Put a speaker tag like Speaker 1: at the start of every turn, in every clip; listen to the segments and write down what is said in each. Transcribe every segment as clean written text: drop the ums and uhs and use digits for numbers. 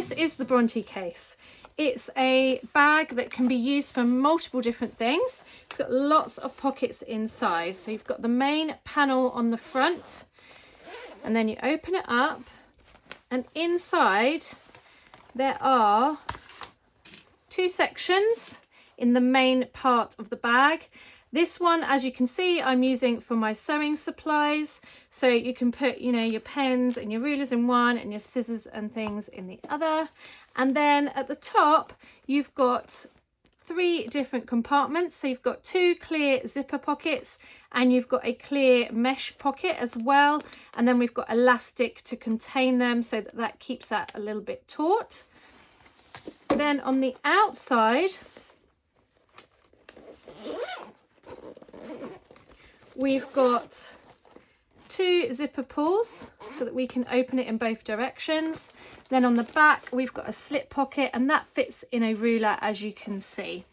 Speaker 1: this is the Brontë Case. It's a bag that can be used for multiple different things. It's got lots of pockets inside. So you've got the main panel on the front, and then you open it up, and inside there are two sections in the main part of the bag. This one, as you can see, I'm using for my sewing supplies. So you can put, you know, your pens and your rulers in one and your scissors and things in the other. And then at the top, you've got three different compartments. So you've got two clear zipper pockets and you've got a clear mesh pocket as well. And then we've got elastic to contain them so that that keeps that a little bit taut. Then on the outside, we've got two zipper pulls so that we can open it in both directions. Then on the back, we've got a slip pocket, and that fits in a ruler, as you can see.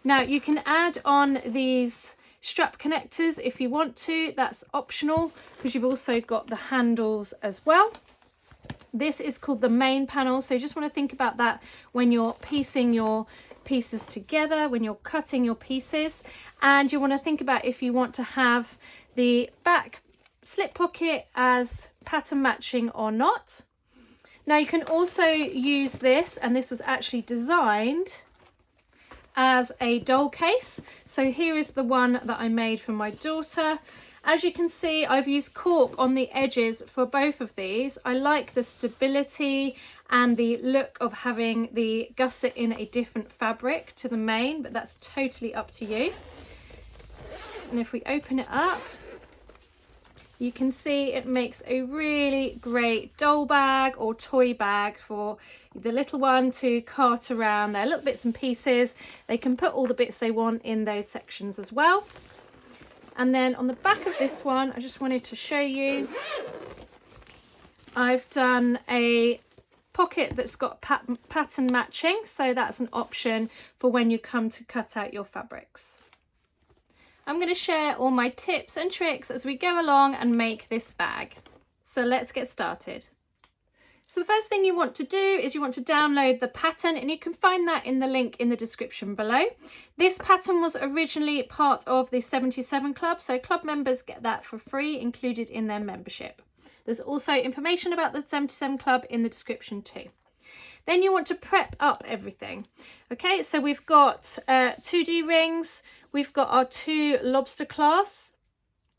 Speaker 1: Now you can add on these strap connectors if you want to. That's optional because you've also got the handles as well. This is called the main panel, so you just want to think about that when you're piecing your pieces together, when you're cutting your pieces. And you want to think about if you want to have the back slip pocket as pattern matching or not. Now you can also use this, and this was actually designed as a doll case. So here is the one that I made for my daughter. As you can see, I've used cork on the edges for both of these. I like the stability and the look of having the gusset in a different fabric to the main, but that's totally up to you. And if we open it up, you can see it makes a really great doll bag or toy bag for the little one to cart around their little bits and pieces. They can put all the bits they want in those sections as well. And then on the back of this one, I just wanted to show you, I've done a pocket that's got pattern matching. So that's an option for when you come to cut out your fabrics. I'm going to share all my tips and tricks as we go along and make this bag. So let's get started. So the first thing you want to do is you want to download the pattern, and you can find that in the link in the description below. This pattern was originally part of the 77 Club, so club members get that for free included in their membership. There's also information about the 77 Club in the description too. Then you want to prep up everything. Okay, so we've got 2D rings, we've got our two lobster clasps.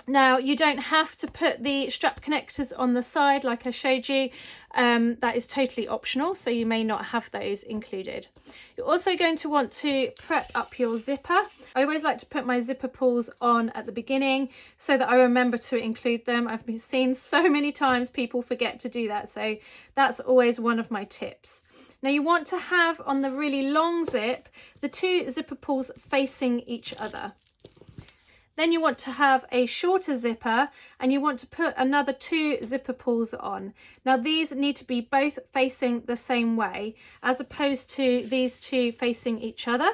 Speaker 1: Now you don't have to put the strap connectors on the side like I showed you. That is totally optional, so you may not have those included. You're also going to want to prep up your zipper. I always like to put my zipper pulls on at the beginning so that I remember to include them. I've seen so many times people forget to do that, so that's always one of my tips. Now you want to have on the really long zip the two zipper pulls facing each other. Then you want to have a shorter zipper, and you want to put another two zipper pulls on. Now these need to be both facing the same way as opposed to these two facing each other.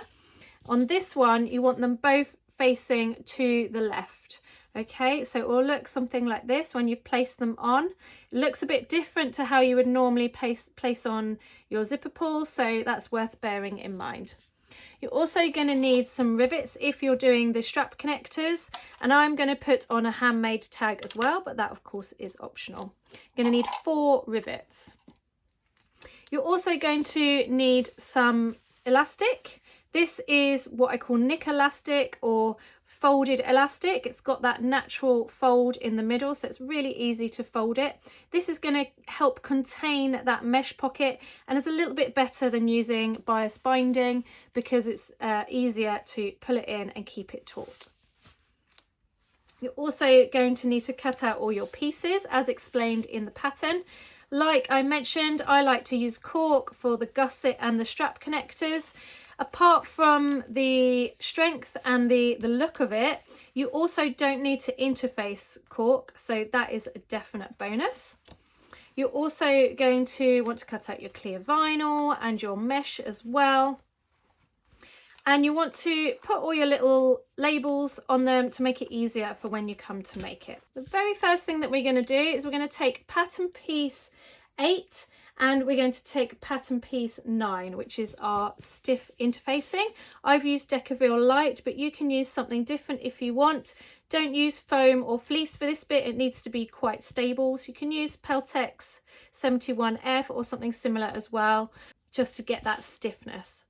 Speaker 1: On this one, you want them both facing to the left. Okay, so it will look something like this when you place them on. It looks a bit different to how you would normally place on your zipper pull, so that's worth bearing in mind. You're also going to need some rivets if you're doing the strap connectors, and I'm going to put on a handmade tag as well, but that of course is optional. You're going to need 4 rivets. You're also going to need some elastic. This is what I call nick elastic or folded elastic. It's got that natural fold in the middle, so it's really easy to fold it. This is going to help contain that mesh pocket, and it's a little bit better than using bias binding because it's easier to pull it in and keep it taut. You're also going to need to cut out all your pieces as explained in the pattern. Like I mentioned, I like to use cork for the gusset and the strap connectors. Apart from the strength and the look of it, you also don't need to interface cork, so that is a definite bonus. You're also going to want to cut out your clear vinyl and your mesh as well. And you want to put all your little labels on them to make it easier for when you come to make it. The very first thing that we're going to do is we're going to take pattern piece 8 And we're going to take pattern piece 9, which is our stiff interfacing. I've used Decaville Light, but you can use something different if you want. Don't use foam or fleece for this bit. It needs to be quite stable. So you can use Peltex 71F or something similar as well, just to get that stiffness.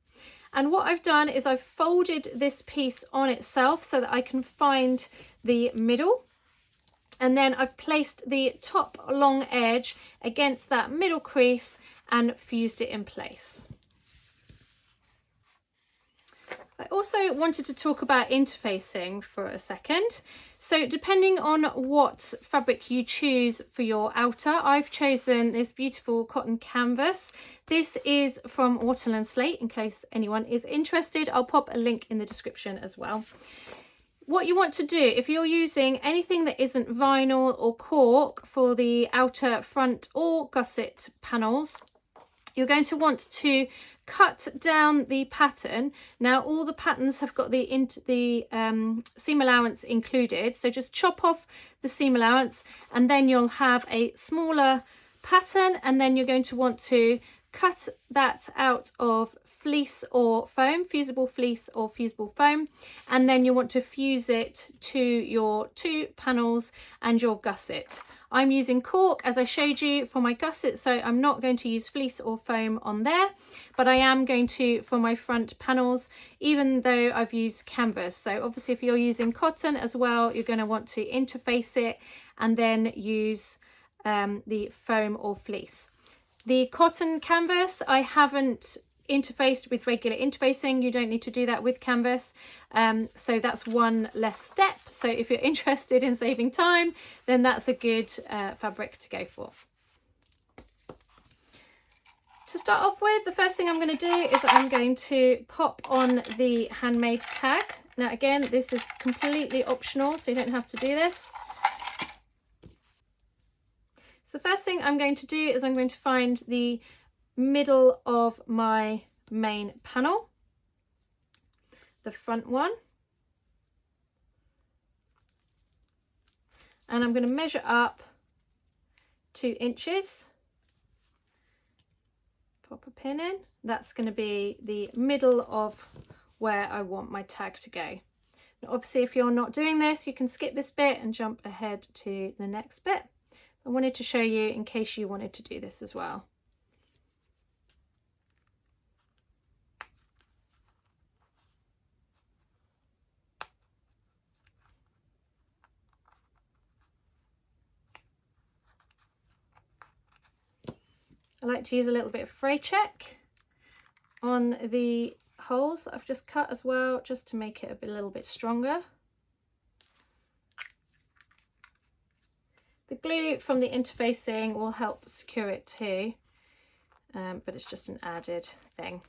Speaker 1: And what I've done is I've folded this piece on itself so that I can find the middle. And then I've placed the top long edge against that middle crease and fused it in place. I also wanted to talk about interfacing for a second. So depending on what fabric you choose for your outer, I've chosen this beautiful cotton canvas. This is from Waterland Slate, in case anyone is interested. I'll pop a link in the description as well. What you want to do, if you're using anything that isn't vinyl or cork for the outer, front or gusset panels, you're going to want to cut down the pattern. Now all the patterns have got the seam allowance included, so just chop off the seam allowance and then you'll have a smaller pattern, and then you're going to want to cut that out of fleece or foam, fusible fleece or fusible foam, and then you want to fuse it to your 2 panels and your gusset. I'm using cork as I showed you for my gusset, so I'm not going to use fleece or foam on there, but I am going to for my front panels, even though I've used canvas. So obviously if you're using cotton as well, you're going to want to interface it and then use the foam or fleece. The cotton canvas I haven't interfaced with regular interfacing. You don't need to do that with canvas, so that's one less step. So if you're interested in saving time, then that's a good fabric to go for. To start off with, the first thing I'm going to do is I'm going to pop on the handmade tag. Now again, this is completely optional, so you don't have to do this. So the first thing I'm going to do is I'm going to find the middle of my main panel, the front one, and I'm going to measure up 2 inches, pop a pin in. That's going to be the middle of where I want my tag to go. Now obviously if you're not doing this, you can skip this bit and jump ahead to the next bit. I wanted to show you in case you wanted to do this as well. I like to use a little bit of fray check on the holes that I've just cut as well, just to make it a little bit stronger. The glue from the interfacing will help secure it too, but it's just an added thing.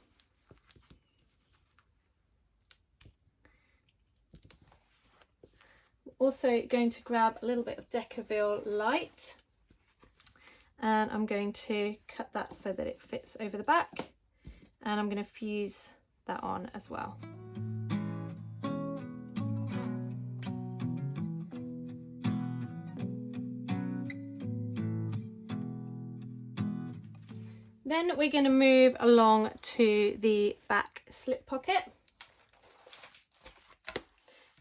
Speaker 1: Also going to grab a little bit of Decaville Light, and I'm going to cut that so that it fits over the back, and I'm going to fuse that on as well. Then we're going to move along to the back slip pocket.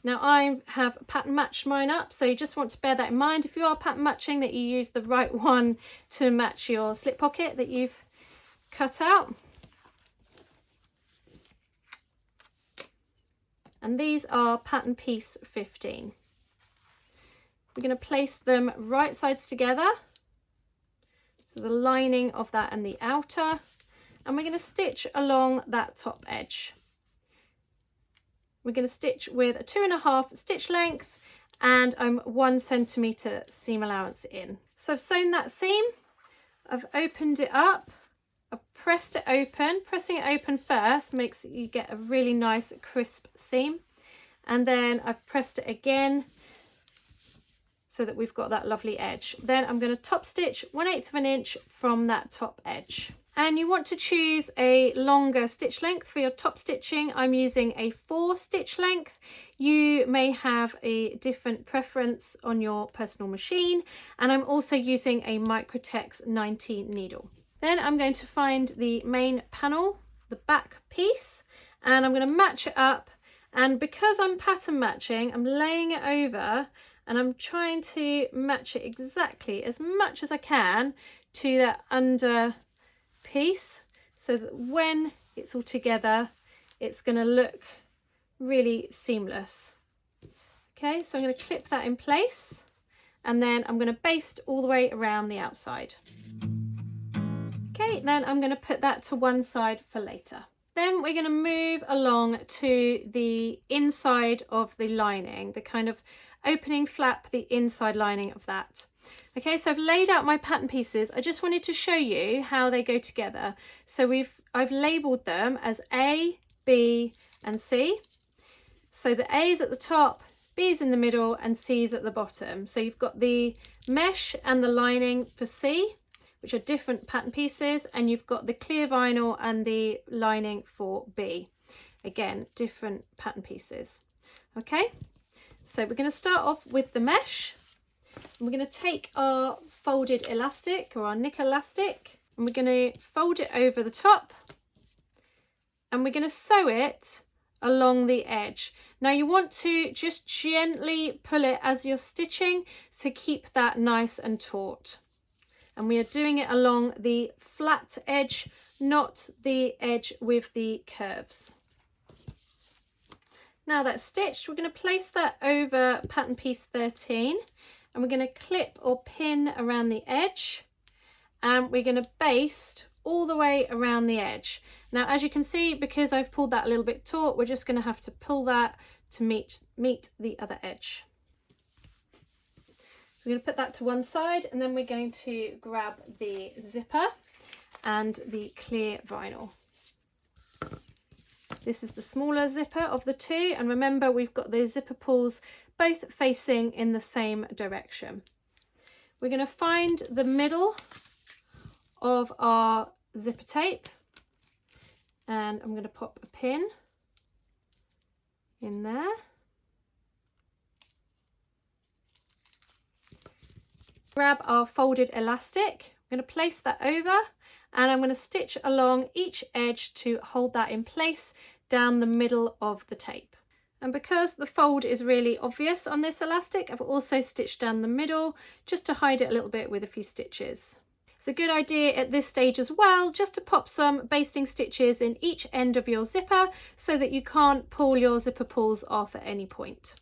Speaker 1: Now I have pattern matched mine up, so you just want to bear that in mind. If you are pattern matching, that you use the right one to match your slip pocket that you've cut out. And these are pattern piece 15. We're going to place them right sides together. So the lining of that and the outer, and we're going to stitch along that top edge. We're going to stitch with a 2.5 stitch length, and I'm 1 centimetre seam allowance in. So I've sewn that seam, I've opened it up, I've pressed it open. Pressing it open first makes you get a really nice crisp seam, and then I've pressed it again so that we've got that lovely edge. Then I'm going to top stitch 1/8 of an inch from that top edge. And you want to choose a longer stitch length for your top stitching. I'm using a 4 stitch length. You may have a different preference on your personal machine. And I'm also using a Microtex 90 needle. Then I'm going to find the main panel, the back piece, and I'm going to match it up. And because I'm pattern matching, I'm laying it over and I'm trying to match it exactly as much as I can to that under piece, so that when it's all together, it's going to look really seamless. Okay, so I'm going to clip that in place, and then I'm going to baste all the way around the outside. Okay, then I'm going to put that to one side for later. Then we're going to move along to the inside of the lining, the kind of opening flap, the inside lining of that. Okay, so I've laid out my pattern pieces. I just wanted to show you how they go together. So I've labelled them as A, B and C. So the A is at the top, B is in the middle and C is at the bottom. So you've got the mesh and the lining for C, which are different pattern pieces, and you've got the clear vinyl and the lining for B. Again, different pattern pieces. Okay, so we're going to start off with the mesh. We're going to take our folded elastic or our knit elastic, and we're going to fold it over the top, and we're going to sew it along the edge. Now you want to just gently pull it as you're stitching to keep that nice and taut. And we are doing it along the flat edge, not the edge with the curves. Now that's stitched, we're going to place that over pattern piece 13, and we're going to clip or pin around the edge, and we're going to baste all the way around the edge. Now, as you can see, because I've pulled that a little bit taut, we're just going to have to pull that to meet the other edge. We're going to put that to one side, and then we're going to grab the zipper and the clear vinyl. This is the smaller zipper of the two, and remember we've got the zipper pulls both facing in the same direction. We're going to find the middle of our zipper tape, and I'm going to pop a pin in there. Grab our folded elastic, I'm going to place that over, and I'm going to stitch along each edge to hold that in place down the middle of the tape. And because the fold is really obvious on this elastic, I've also stitched down the middle just to hide it a little bit with a few stitches. It's a good idea at this stage as well just to pop some basting stitches in each end of your zipper so that you can't pull your zipper pulls off at any point.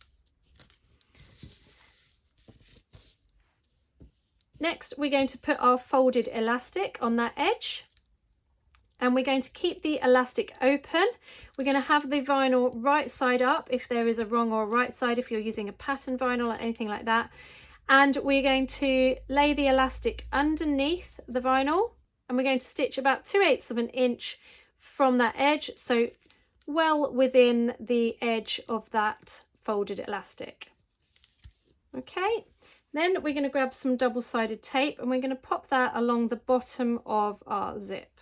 Speaker 1: Next, we're going to put our folded elastic on that edge, and we're going to keep the elastic open. We're going to have the vinyl right side up if there is a wrong or right side, if you're using a pattern vinyl or anything like that. And we're going to lay the elastic underneath the vinyl, and we're going to stitch about 2/8 of an inch from that edge, so well within the edge of that folded elastic. Okay. Then we're going to grab some double-sided tape, and we're going to pop that along the bottom of our zip.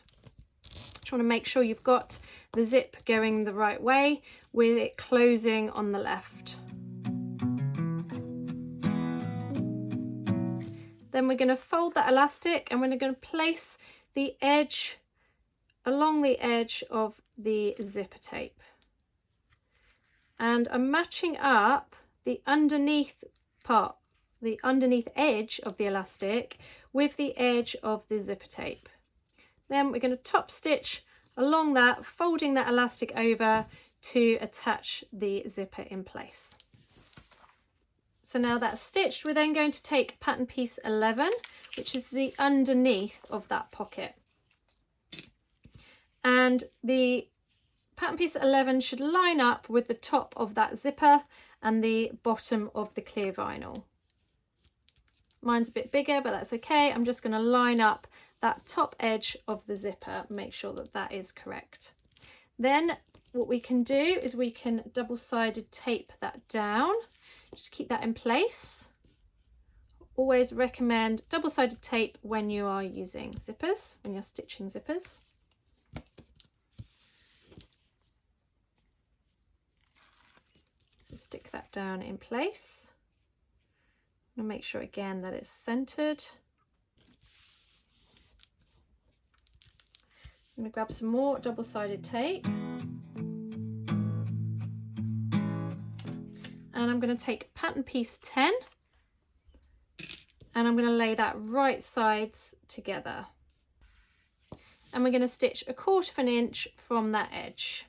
Speaker 1: Just want to make sure you've got the zip going the right way with it closing on the left. Then we're going to fold that elastic, and we're going to place the edge along the edge of the zipper tape. And I'm matching up the underneath part, the underneath edge of the elastic with the edge of the zipper tape. Then we're going to top stitch along that, folding that elastic over to attach the zipper in place. So now that's stitched, we're then going to take pattern piece 11, which is the underneath of that pocket. And the pattern piece 11 should line up with the top of that zipper and the bottom of the clear vinyl. Mine's a bit bigger, but that's okay. I'm just going to line up that top edge of the zipper, make sure that that is correct. Then what we can do is we can double-sided tape that down, just keep that in place. Always recommend double-sided tape when you are using zippers, when you're stitching zippers. So stick that down in place. And make sure again that it's centered. I'm going to grab some more double-sided tape. And I'm going to take pattern piece 10 and I'm going to lay that right sides together. And we're going to stitch 1/4 inch from that edge.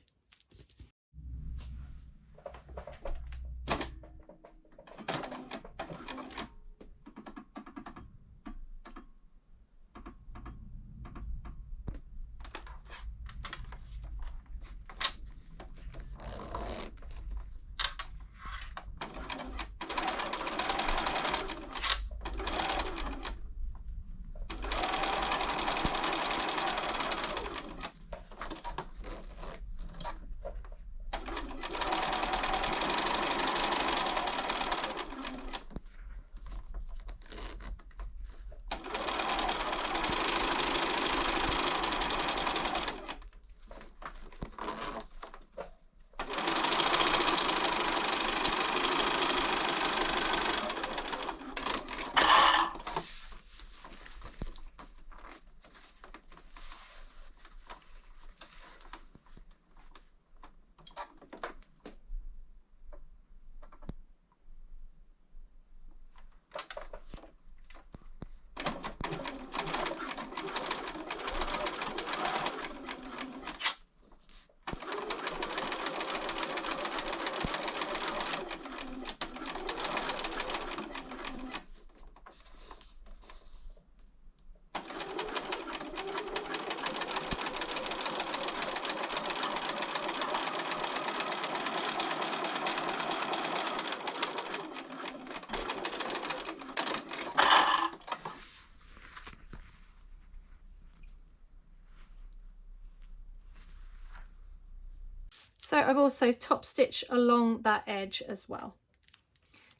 Speaker 1: So I've also top stitched along that edge as well.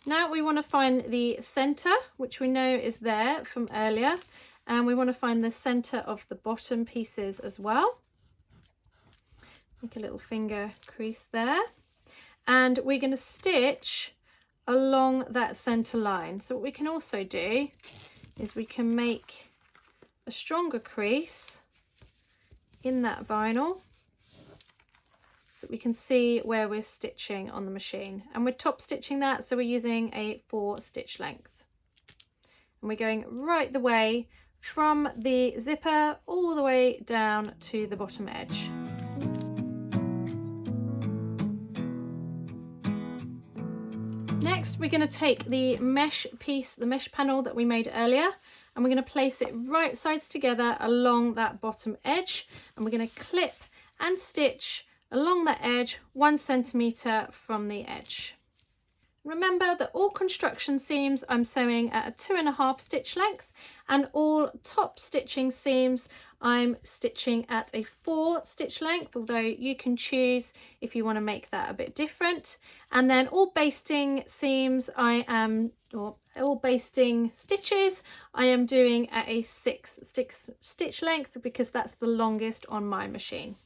Speaker 1: Now we want to find the center, which we know is there from earlier, and we want to find the center of the bottom pieces as well. Make a little finger crease there, and we're going to stitch along that center line. So what we can also do is we can make a stronger crease in that vinyl, so we can see where we're stitching on the machine, and we're top stitching that, so we're using a 4 stitch length, and we're going right the way from the zipper all the way down to the bottom edge. Next we're going to take the mesh piece, the mesh panel that we made earlier, and we're going to place it right sides together along that bottom edge, and we're going to clip and stitch along that edge 1 centimetre from the edge. Remember that all construction seams I'm sewing at a 2.5 stitch length, and all top stitching seams I'm stitching at a 4 stitch length, although you can choose if you want to make that a bit different. And then all basting seams all basting stitches I am doing at a 6 stitch length, because that's the longest on my machine.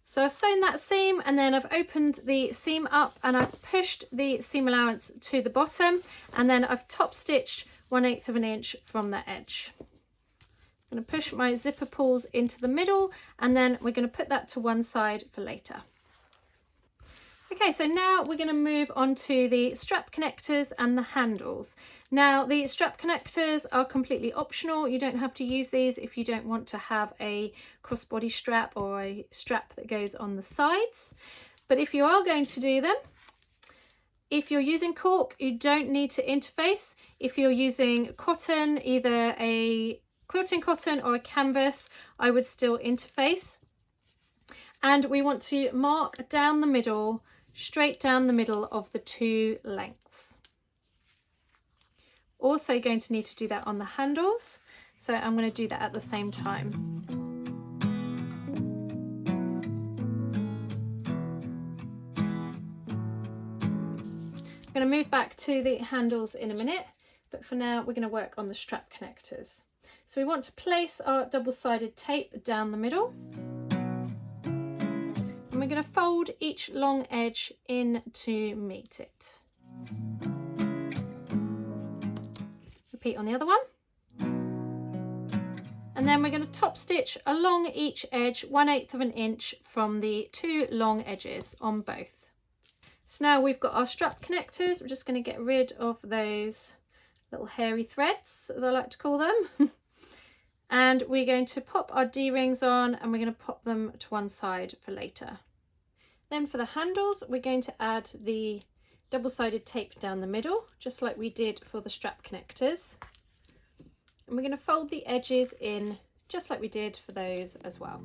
Speaker 1: So I've sewn that seam, and then I've opened the seam up and I've pushed the seam allowance to the bottom, and then I've top stitched 1/8 inch from the edge. I'm going to push my zipper pulls into the middle, and then we're going to put that to one side for later. Okay, so now we're going to move on to the strap connectors and the handles. Now the strap connectors are completely optional. You don't have to use these if you don't want to have a crossbody strap or a strap that goes on the sides. But if you are going to do them, if you're using cork, you don't need to interface. If you're using cotton, either a quilting cotton or a canvas, I would still interface. And we want to mark down the middle, straight down the middle of the 2 lengths. Also going to need to do that on the handles, so I'm going to do that at the same time. I'm going to move back to the handles in a minute, but for now we're going to work on the strap connectors. So we want to place our double-sided tape down the middle. And we're going to fold each long edge in to meet it. Repeat on the other one. And then we're going to top stitch along each edge 1/8 of an inch from the two long edges on both. So now we've got our strap connectors. We're just going to get rid of those little hairy threads, as I like to call them. And we're going to pop our D-rings on, and we're going to pop them to one side for later. Then for the handles, we're going to add the double-sided tape down the middle, just like we did for the strap connectors. And we're going to fold the edges in just like we did for those as well.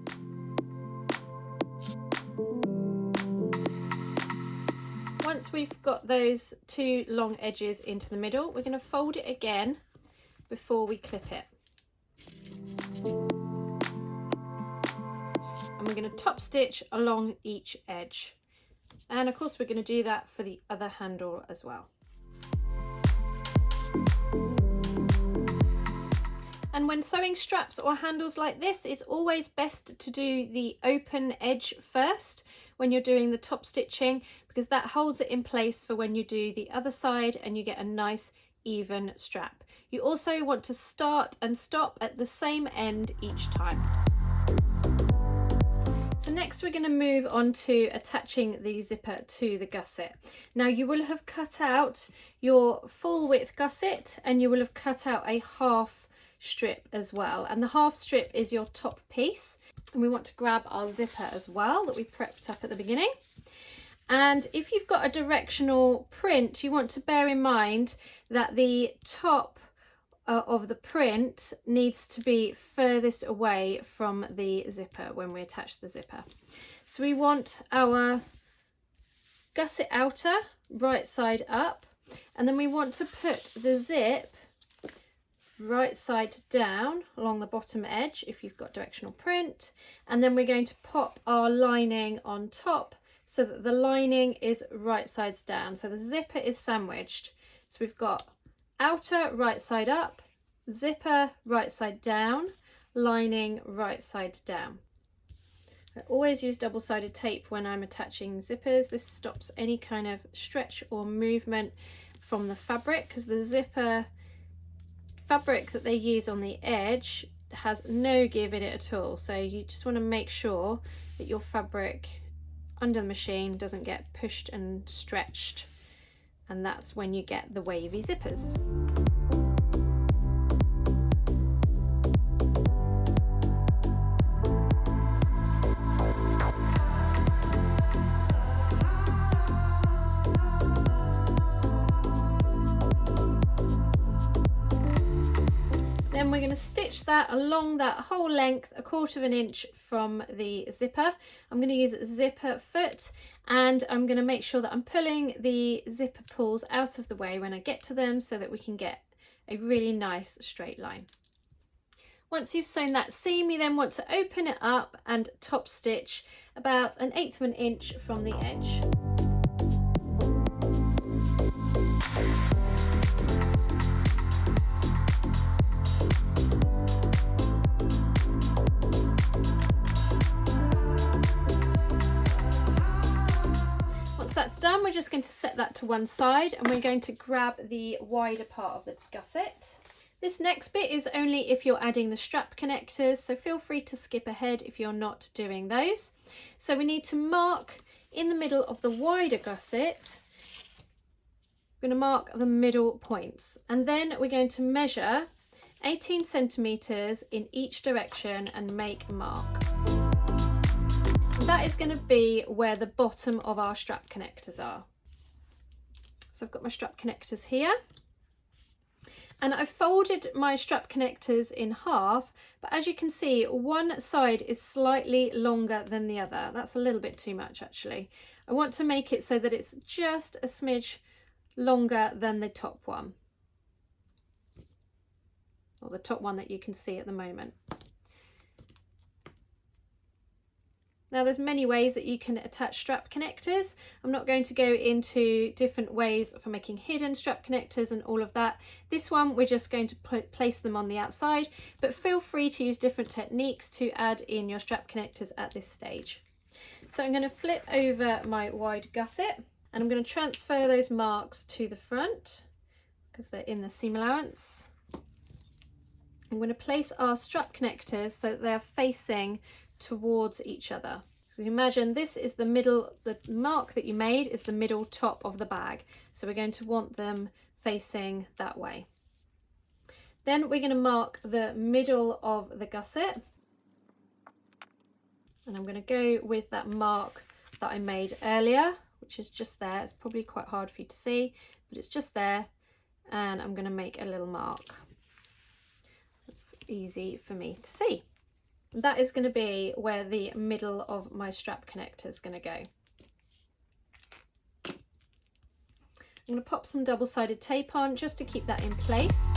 Speaker 1: Once we've got those two long edges into the middle, we're going to fold it again before we clip it. And we're going to top stitch along each edge. And of course we're going to do that for the other handle as well. And when sewing straps or handles like this, it's always best to do the open edge first when you're doing the top stitching, because that holds it in place for when you do the other side and you get a nice even strap. You also want to start and stop at the same end each time. So next we're going to move on to attaching the zipper to the gusset. Now you will have cut out your full width gusset and you will have cut out a half strip as well, and the half strip is your top piece. And we want to grab our zipper as well that we prepped up at the beginning. And if you've got a directional print, you want to bear in mind that the top of the print needs to be furthest away from the zipper when we attach the zipper. So we want our gusset outer right side up, and then we want to put the zip right side down along the bottom edge if you've got directional print, and then we're going to pop our lining on top so that the lining is right sides down, so the zipper is sandwiched. So we've got outer right side up, zipper right side down, lining right side down. I always use double-sided tape when I'm attaching zippers. This stops any kind of stretch or movement from the fabric, because the zipper fabric that they use on the edge has no give in it at all. So you just want to make sure that your fabric under the machine doesn't get pushed and stretched, and that's when you get the wavy zippers. Then we're going to stitch that along that whole length, 1/4 of an inch from the zipper. I'm going to use zipper foot, and I'm going to make sure that I'm pulling the zipper pulls out of the way when I get to them so that we can get a really nice straight line. Once you've sewn that seam, you then want to open it up and top stitch about 1/8 of an inch from the edge. That's done, we're just going to set that to one side, and we're going to grab the wider part of the gusset. This next bit is only if you're adding the strap connectors, so feel free to skip ahead if you're not doing those. So we need to mark in the middle of the wider gusset. We're going to mark the middle points, and then we're going to measure 18 centimeters in each direction and make a mark. That is going to be where the bottom of our strap connectors are. So I've got my strap connectors here, and I've folded my strap connectors in half, but as you can see, one side is slightly longer than the other. That's a little bit too much actually. I want to make it so that it's just a smidge longer than the top one, or the top one that you can see at the moment. Now there's many ways that you can attach strap connectors. I'm not going to go into different ways for making hidden strap connectors and all of that. This one we're just going to place them on the outside, but feel free to use different techniques to add in your strap connectors at this stage. So I'm going to flip over my wide gusset, and I'm going to transfer those marks to the front because they're in the seam allowance. I'm going to place our strap connectors so that they're facing towards each other. So imagine this is the middle, the mark that you made is the middle top of the bag. So we're going to want them facing that way. Then we're going to mark the middle of the gusset. And I'm going to go with that mark that I made earlier, which is just there. It's probably quite hard for you to see, but it's just there. And I'm going to make a little mark. It's easy for me to see. That is going to be where the middle of my strap connector is going to go. I'm going to pop some double-sided tape on just to keep that in place.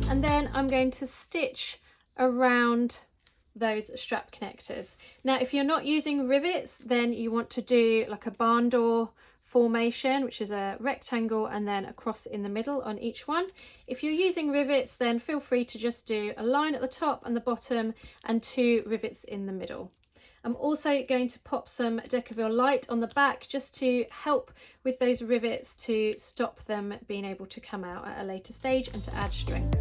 Speaker 1: And then I'm going to stitch around those strap connectors. Now, if you're not using rivets, then you want to do like a barn door formation, which is a rectangle and then a cross in the middle on each one. If you're using rivets, then feel free to just do a line at the top and the bottom and 2 rivets in the middle. I'm also going to pop some Decaville light on the back just to help with those rivets to stop them being able to come out at a later stage and to add strength.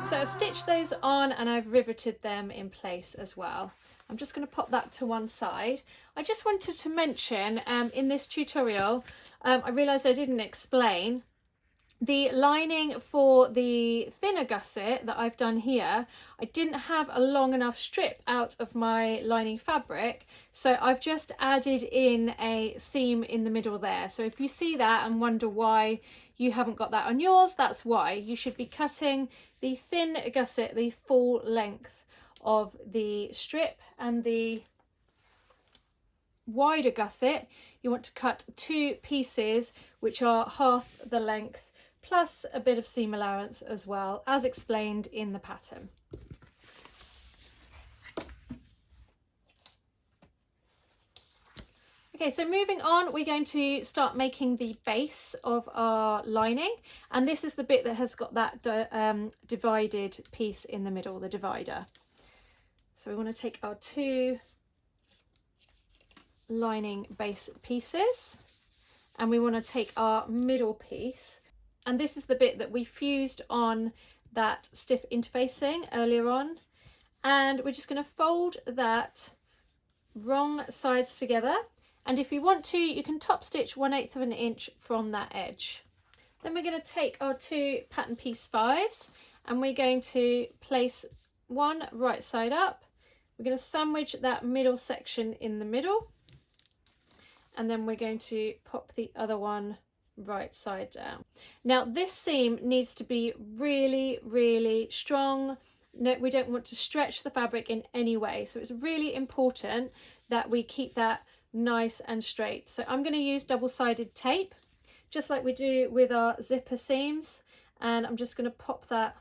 Speaker 1: So I've stitched those on and I've riveted them in place as well. I'm just going to pop that to one side. I just wanted to mention in this tutorial, I realised I didn't explain the lining for the thinner gusset that I've done here. I didn't have a long enough strip out of my lining fabric, so I've just added in a seam in the middle there. So if you see that and wonder why you haven't got that on yours, that's why. You should be cutting the thin gusset the full length of the strip, and the wider gusset you want to cut 2 pieces which are half the length plus a bit of seam allowance as well, as explained in the pattern. Okay, so moving on, we're going to start making the base of our lining, and this is the bit that has got that divided piece in the middle, the divider. So we want to take our 2 lining base pieces and we want to take our middle piece, and this is the bit that we fused on that stiff interfacing earlier on, and we're just going to fold that wrong sides together, and if you want to you can top stitch 1/8 of an inch from that edge. Then we're going to take our 2 pattern piece 5s and we're going to place one right side up. We're going to sandwich that middle section in the middle, and then we're going to pop the other one right side down. Now this seam needs to be really, really strong. No, we don't want to stretch the fabric in any way, so it's really important that we keep that nice and straight. So I'm going to use double-sided tape just like we do with our zipper seams, and I'm just going to pop that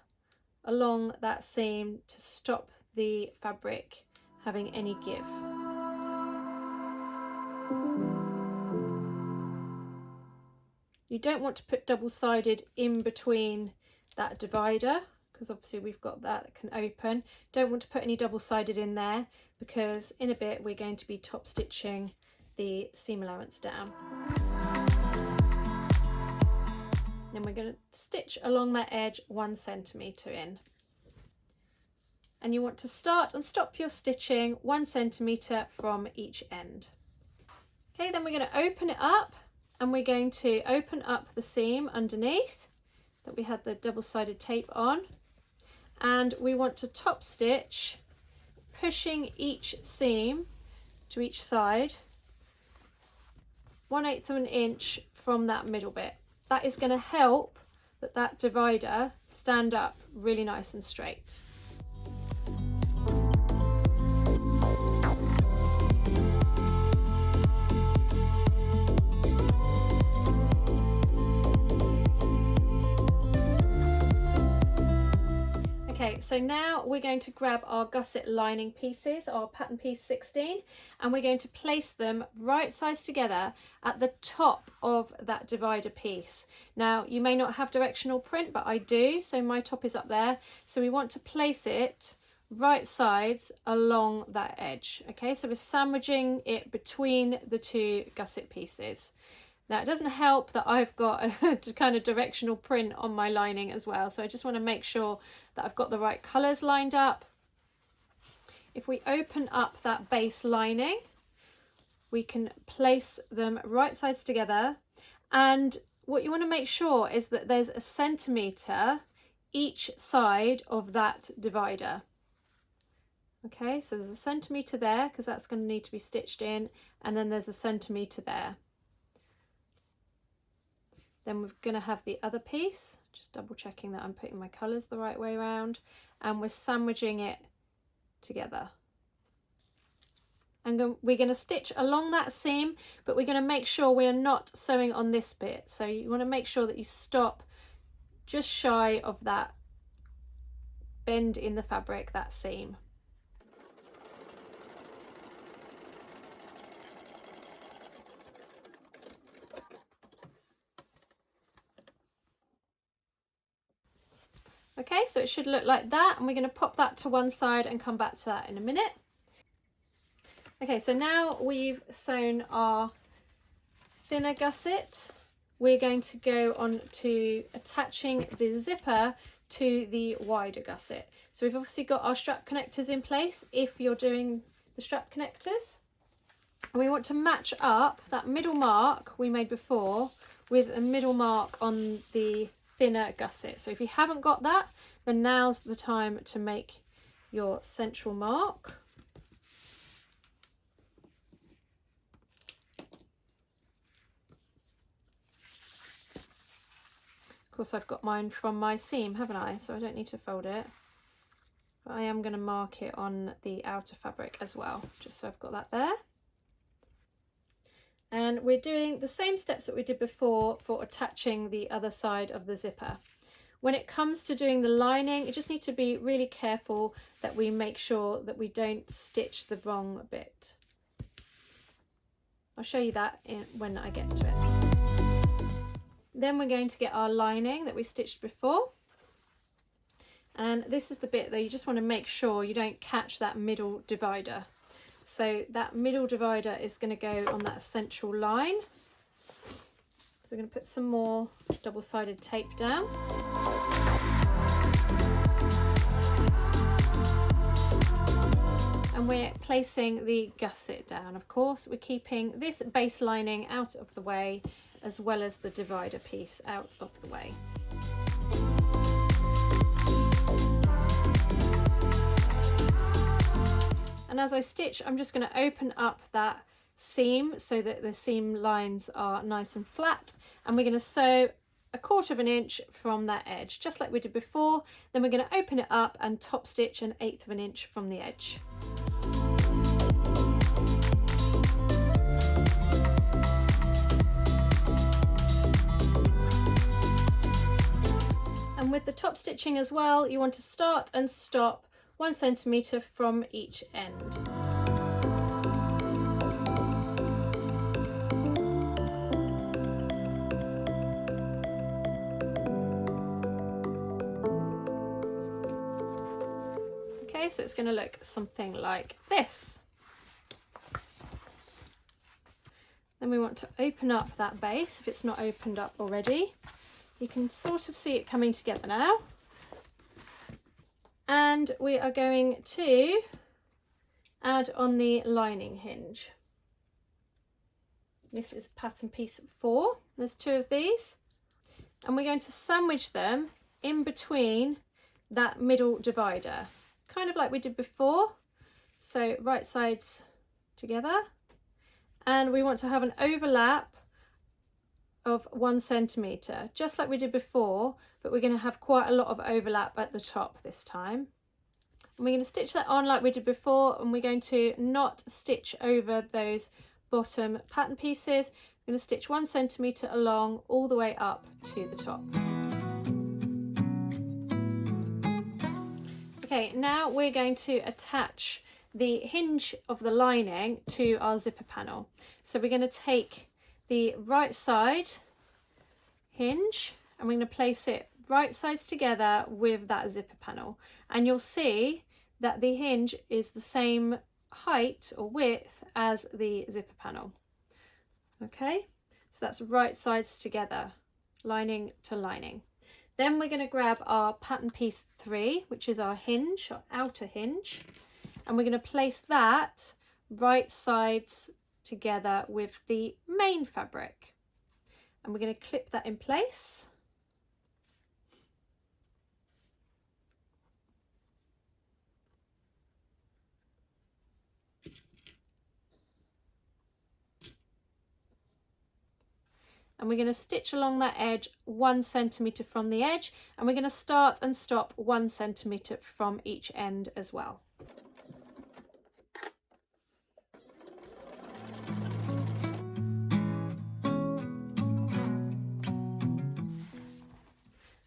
Speaker 1: along that seam to stop the fabric having any give. You don't want to put double-sided in between that divider, because obviously we've got that can open. Don't want to put any double-sided in there, because in a bit we're going to be top stitching the seam allowance down. Then we're going to stitch along that edge 1 centimetre in. And you want to start and stop your stitching 1 centimetre from each end. Okay, then we're going to open it up, and we're going to open up the seam underneath that we had the double-sided tape on, and we want to top stitch, pushing each seam to each side 1/8 of an inch from that middle bit. That is going to help that divider stand up really nice and straight. Okay, so now we're going to grab our gusset lining pieces, our pattern piece 16, and we're going to place them right sides together at the top of that divider piece. Now, you may not have directional print, but I do, so my top is up there. So we want to place it right sides along that edge. Okay, so we're sandwiching it between the two gusset pieces. Now it doesn't help that I've got a kind of directional print on my lining as well, so I just want to make sure that I've got the right colours lined up. If we open up that base lining, we can place them right sides together, and what you want to make sure is that there's a centimetre each side of that divider. Okay, so there's a centimetre there because that's going to need to be stitched in, and then there's a centimetre there. Then we're going to have the other piece, just double checking that I'm putting my colours the right way around, and we're sandwiching it together. And we're going to stitch along that seam, but we're going to make sure we're not sewing on this bit. So you want to make sure that you stop just shy of that bend in the fabric, that seam. Okay, so it should look like that, and we're going to pop that to one side and come back to that in a minute. Okay, so now we've sewn our thinner gusset, we're going to go on to attaching the zipper to the wider gusset. So we've obviously got our strap connectors in place if you're doing the strap connectors. And we want to match up that middle mark we made before with a middle mark on the thinner gusset. So if you haven't got that, then now's the time to make your central mark. Of course, I've got mine from my seam, haven't I? So I don't need to fold it. But I am going to mark it on the outer fabric as well, just so I've got that there. And we're doing the same steps that we did before for attaching the other side of the zipper. When it comes to doing the lining, you just need to be really careful that we make sure that we don't stitch the wrong bit. I'll show you that when I get to it. Then we're going to get our lining that we stitched before. And this is the bit that you just want to make sure you don't catch that middle divider. So that middle divider is going to go on that central line. So we're going to put some more double-sided tape down. And we're placing the gusset down. Of course, we're keeping this base lining out of the way as well as the divider piece out of the way. And as I stitch, I'm just going to open up that seam so that the seam lines are nice and flat, and we're going to sew 1/4 of an inch from that edge, just like we did before. Then we're going to open it up and top stitch 1/8 of an inch from the edge. And with the top stitching as well, you want to start and stop 1 centimetre from each end. Okay, so it's going to look something like this. Then we want to open up that base if it's not opened up already. You can sort of see it coming together now. And we are going to add on the lining hinge. This is pattern piece 4. There's 2 of these. And we're going to sandwich them in between that middle divider, kind of like we did before. So right sides together. And we want to have an overlap of 1 centimetre, just like we did before, but we're going to have quite a lot of overlap at the top this time. And we're going to stitch that on like we did before, and we're going to not stitch over those bottom pattern pieces. We're going to stitch 1 centimetre along all the way up to the top. Okay, now we're going to attach the hinge of the lining to our zipper panel. So we're going to take the right side hinge and we're going to place it right sides together with that zipper panel, and you'll see that the hinge is the same height or width as the zipper panel. Okay, so that's right sides together, lining to lining. Then we're going to grab our pattern piece 3, which is our hinge, our outer hinge, and we're going to place that right sides together with the main fabric, and we're going to clip that in place. And we're going to stitch along that edge 1 centimetre from the edge, and we're going to start and stop 1 centimetre from each end as well.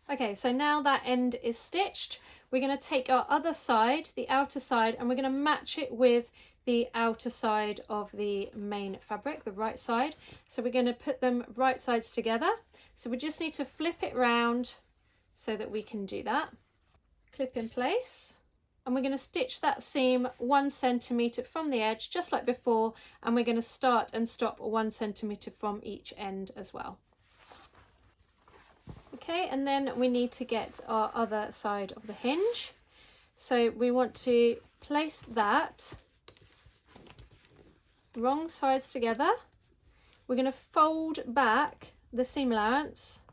Speaker 1: Okay, so now that end is stitched, we're going to take our other side, the outer side, and we're going to match it with the outer side of the main fabric, the right side. So we're going to put them right sides together. So we just need to flip it round so that we can do that. Clip in place, and we're going to stitch that seam 1 centimetre from the edge, just like before, and we're going to start and stop 1 centimetre from each end as well. Okay, and then we need to get our other side of the hinge. So we want to place that wrong sides together. We're going to fold back the seam allowance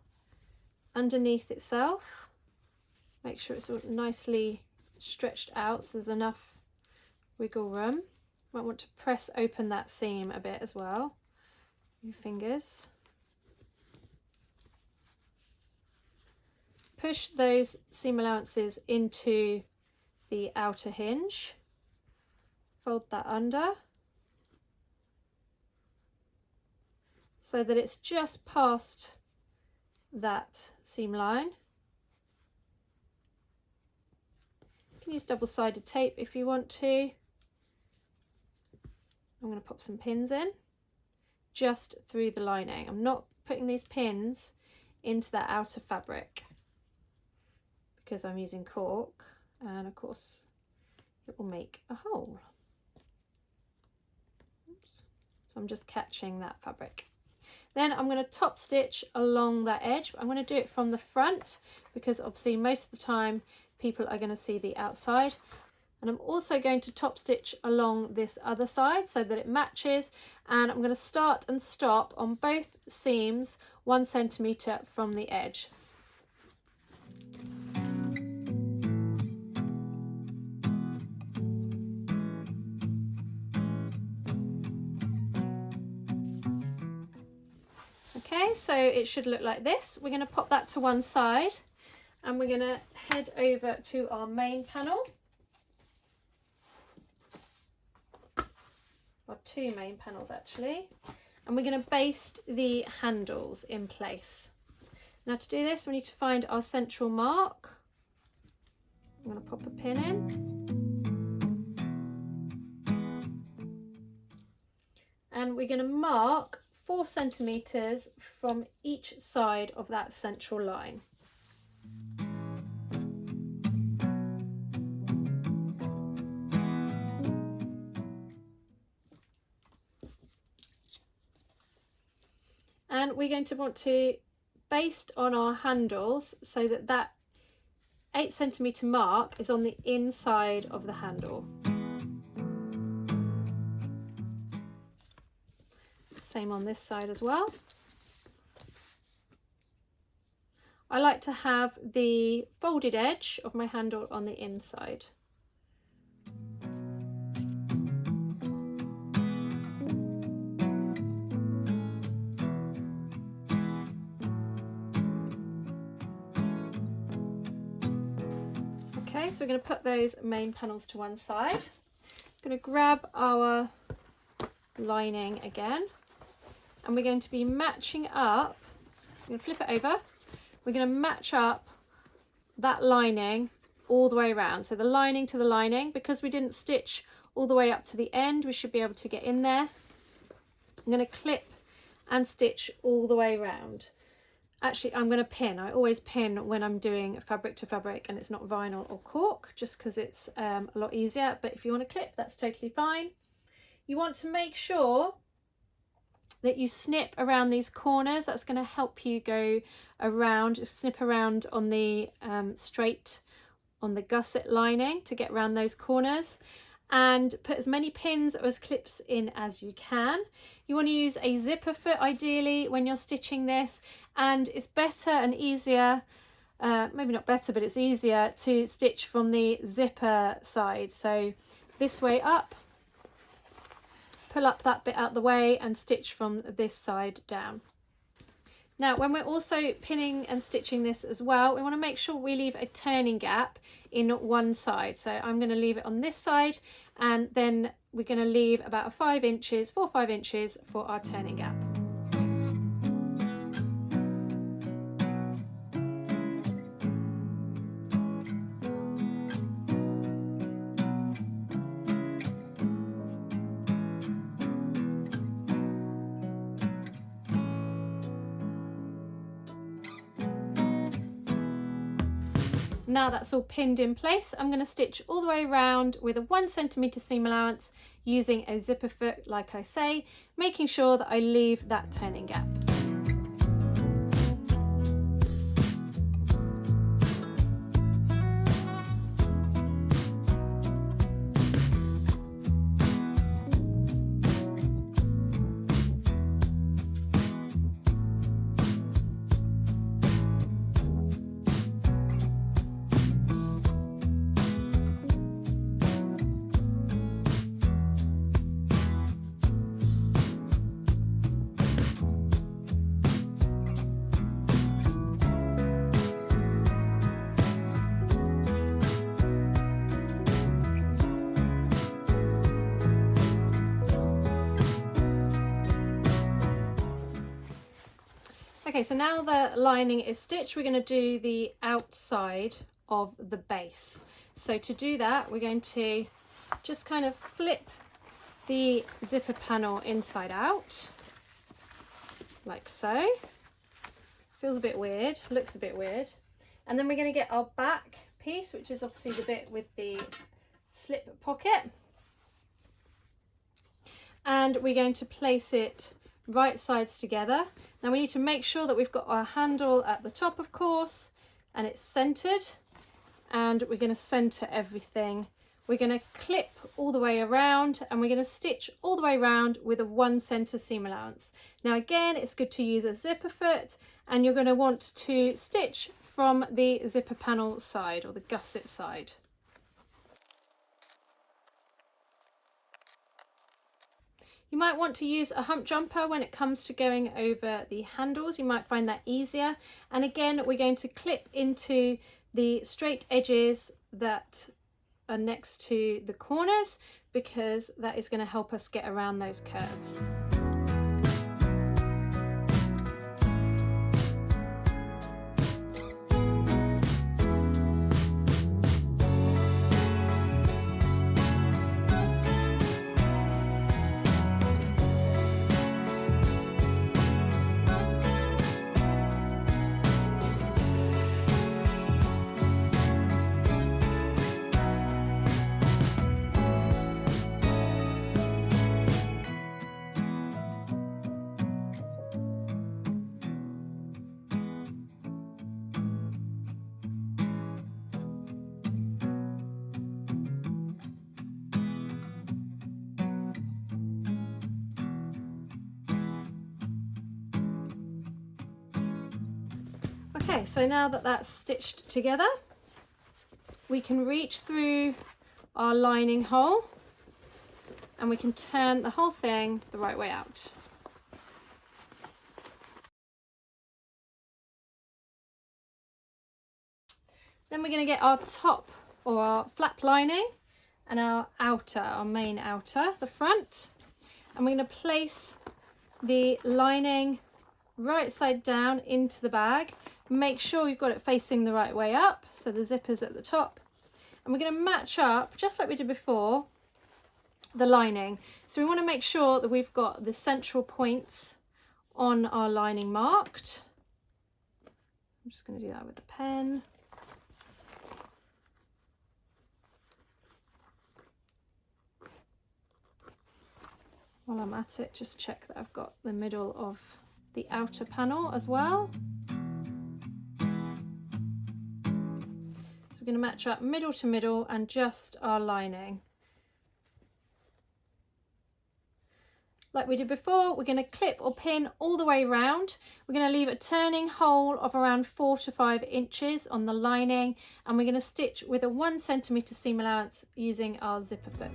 Speaker 1: underneath itself. Make sure it's nicely stretched out so there's enough wiggle room. Might want to press open that seam a bit as well, your fingers. Push those seam allowances into the outer hinge, fold that under so that it's just past that seam line. You can use double-sided tape if you want to. I'm going to pop some pins in just through the lining. I'm not putting these pins into that outer fabric because I'm using cork, and of course it will make a hole. Oops. So I'm just catching that fabric. Then I'm going to top stitch along that edge. I'm going to do it from the front because obviously most of the time people are going to see the outside. And I'm also going to top stitch along this other side so that it matches, and I'm going to start and stop on both seams 1 centimetre from the edge. Okay, so it should look like this. We're going to pop that to one side, and we're going to head over to our main panel. Or 2 main panels actually, and we're going to baste the handles in place. Now to do this we need to find our central mark. I'm going to pop a pin in, and we're going to mark 4 centimetres from each side of that central line. And we're going to want to baste on our handles so that that 8 centimetre mark is on the inside of the handle. Same on this side as well. I like to have the folded edge of my handle on the inside. Okay, so we're going to put those main panels to one side. I'm going to grab our lining again, and we're going to be matching up. I'm going to flip it over. We're going to match up that lining all the way around. So the lining to the lining, because we didn't stitch all the way up to the end, we should be able to get in there. I'm going to clip and stitch all the way around. Actually, I'm going to pin. I always pin when I'm doing fabric to fabric and it's not vinyl or cork, just because it's a lot easier. But if you want to clip, that's totally fine. You want to make sure that you snip around these corners. That's going to help you go around, just snip around on the straight, on the gusset lining to get around those corners. And put as many pins or as clips in as you can. You want to use a zipper foot ideally when you're stitching this, and it's better and easier, maybe not better, but it's easier to stitch from the zipper side. So this way up, pull up that bit out the way and stitch from this side down. Now, when we're also pinning and stitching this as well, we want to make sure we leave a turning gap in one side. So I'm going to leave it on this side, and then we're going to leave about 4 or 5 inches for our turning gap. Now that's all pinned in place, I'm going to stitch all the way around with a 1 centimetre seam allowance using a zipper foot, like I say, making sure that I leave that turning gap. Okay, so now the lining is stitched, we're going to do the outside of the base. So to do that, we're going to just kind of flip the zipper panel inside out, like so. Feels a bit weird, looks a bit weird. And then we're going to get our back piece, which is obviously the bit with the slip pocket. And we're going to place it right sides together. Now we need to make sure that we've got our handle at the top, of course, and it's centered, and we're going to center everything. We're going to clip all the way around, and we're going to stitch all the way around with a 1 center seam allowance. Now again, it's good to use a zipper foot, and you're going to want to stitch from the zipper panel side or the gusset side. You might want to use a hump jumper when it comes to going over the handles. You might find that easier. And again, we're going to clip into the straight edges that are next to the corners, because that is going to help us get around those curves. Okay, so now that that's stitched together, we can reach through our lining hole and we can turn the whole thing the right way out. Then we're going to get our top or our flap lining and our outer, our main outer, the front, and we're going to place the lining right side down into the bag. Make sure you've got it facing the right way up, so the zipper's at the top, and we're going to match up, just like we did before, the lining. So we want to make sure that we've got the central points on our lining marked, I'm just going to do that with a pen. While I'm at it, just check that I've got the middle of the outer panel as well. So we're going to match up middle to middle and just our lining. Like we did before, we're going to clip or pin all the way around. We're going to leave a turning hole of around 4 to 5 inches on the lining, and we're going to stitch with a 1 centimetre seam allowance using our zipper foot.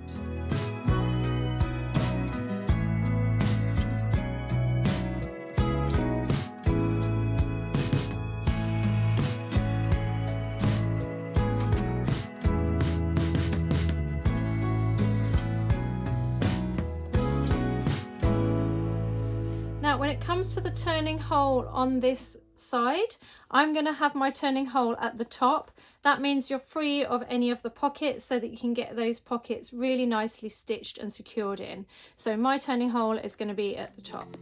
Speaker 1: Now, when it comes to the turning hole on this side, I'm going to have my turning hole at the top. That means you're free of any of the pockets so that you can get those pockets really nicely stitched and secured in. So my turning hole is going to be at the top.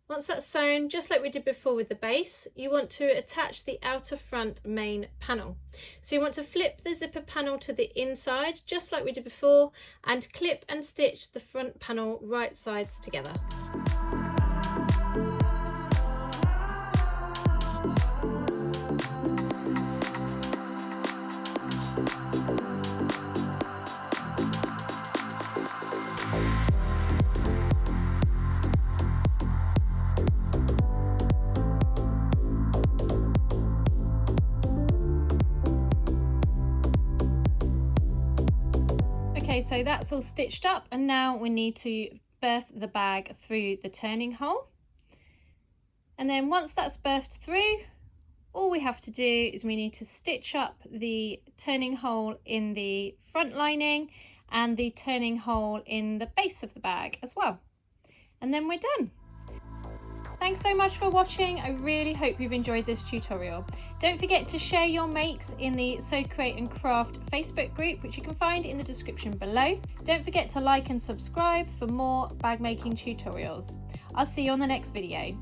Speaker 1: Once that's sewn, just like we did before with the base, you want to attach the outer front main panel. So you want to flip the zipper panel to the inside, just like we did before, and clip and stitch the front panel right sides together. Okay, so that's all stitched up, and now we need to berth the bag through the turning hole. And then once that's berthed through, all we have to do is we need to stitch up the turning hole in the front lining and the turning hole in the base of the bag as well. And then we're done. Thanks so much for watching. I really hope you've enjoyed this tutorial. Don't forget to share your makes in the Sew, Create and Craft Facebook group, which you can find in the description below. Don't forget to like and subscribe for more bag making tutorials. I'll see you on the next video.